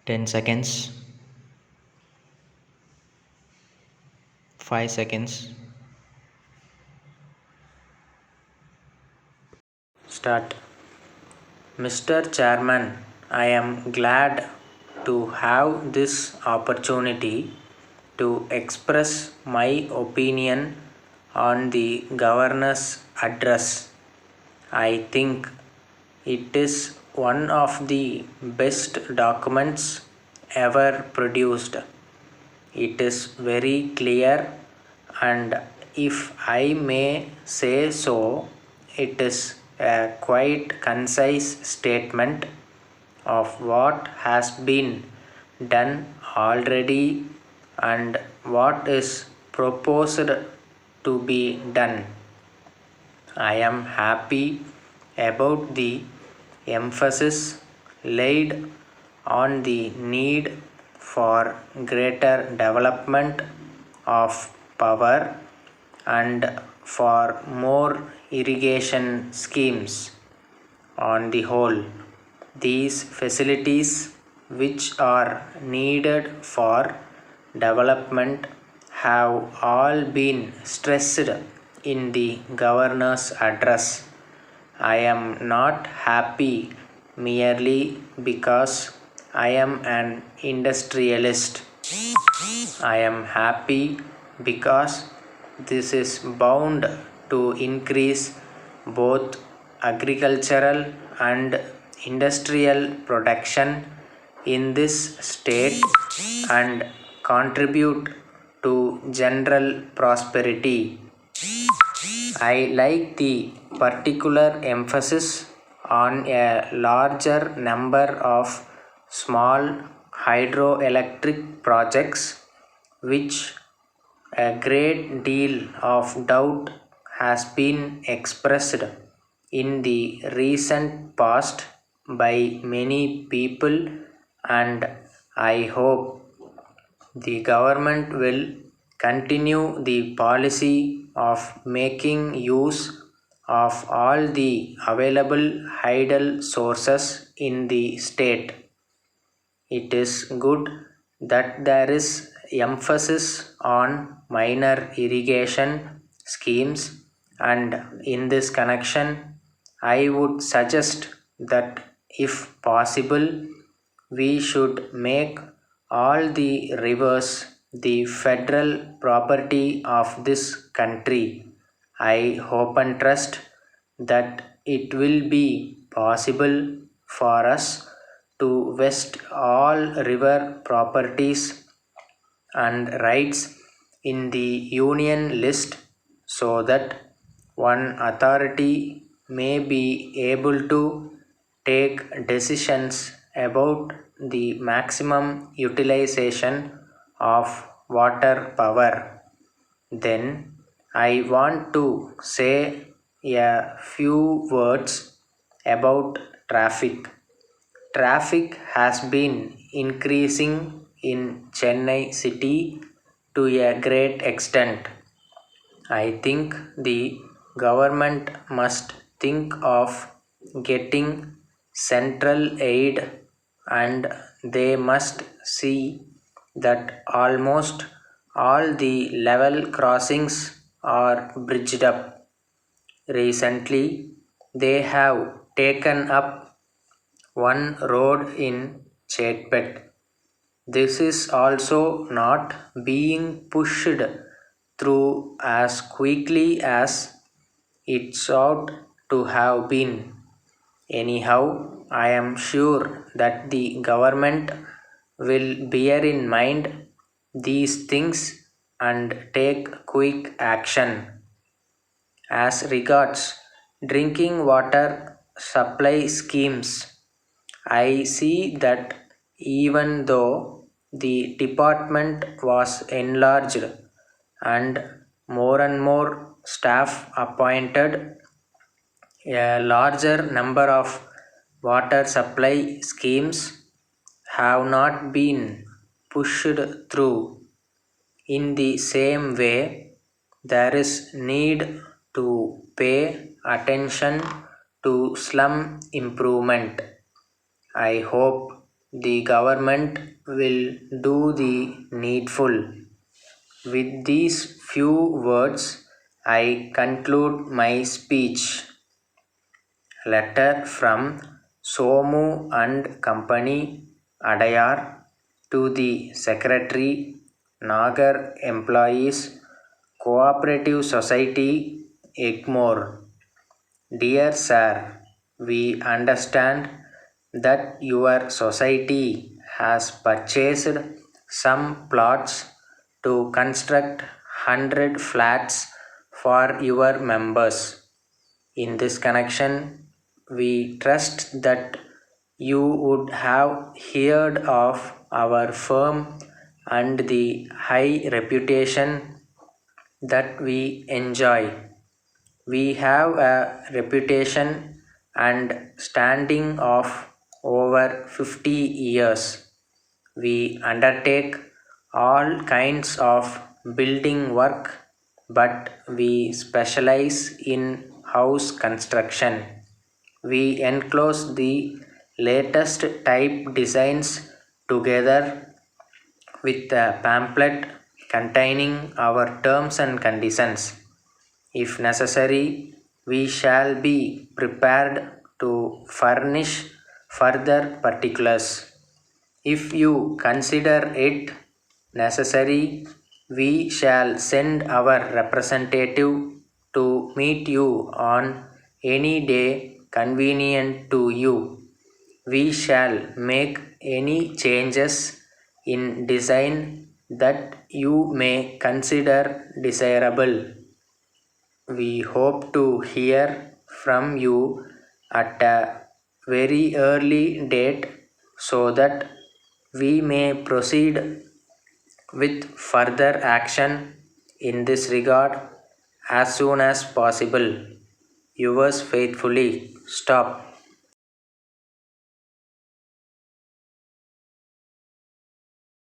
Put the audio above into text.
10 seconds, 5 seconds. Start. Mr. Chairman, I am glad to have this opportunity to express my opinion on the governor's address. I think it is one of the best documents ever produced. It is very clear, and if I may say so, it is a quite concise statement of what has been done already and what is proposed to be done. I am happy about the emphasis laid on the need for greater development of power and for more irrigation schemes. On the whole, these facilities, which are needed for development, have all been stressed in the governor's address. I am not happy merely because I am an industrialist. I am happy because this is bound to increase both agricultural and industrial production in this state and contribute to general prosperity. I like the particular emphasis on a larger number of small hydroelectric projects, which a great deal of doubt has been expressed in the recent past by many people, and I hope the government will continue the policy of making use of all the available hydel sources in the state. It is good that there is emphasis on minor irrigation schemes, and in this connection, I would suggest that if possible, we should make all the rivers the federal property of this country. I hope and trust that it will be possible for us to vest all river properties and rights in the union list so that one authority may be able to take decisions about the maximum utilization of water power. Then I want to say a few words about traffic. Traffic has been increasing in Chennai city to a great extent. I think the government must think of getting central aid, and they must see that almost all the level crossings are bridged up. Recently, they have taken up one road in Chetpet. This is also not being pushed through as quickly as it ought to have been. Anyhow, I am sure that the government will bear in mind these things and take quick action. As regards drinking water supply schemes, I see that even though the department was enlarged and more staff appointed, a larger number of water supply schemes have not been pushed through. In the same way, there is need to pay attention to slum improvement. I hope The government will do the needful. With these few words, I conclude my speech. Letter from Somu and Company, Adayar, to the Secretary, Nagar Employees Cooperative Society, Egmore. Dear Sir, we understand that your society has purchased some plots to construct 100 flats for your members. In this connection, we trust that you would have heard of our firm and the high reputation that we enjoy. We have a reputation and standing of over 50 years. We undertake all kinds of building work, but we specialize in house construction. We enclose the latest type designs together with a pamphlet containing our terms and conditions. If necessary, we shall be prepared to furnish further particulars. If you consider it necessary, we shall send our representative to meet you on any day convenient to you. We shall make any changes in design that you may consider desirable. We hope to hear from you at a very early date so that we may proceed with further action in this regard as soon as possible. Yours faithfully, Stop.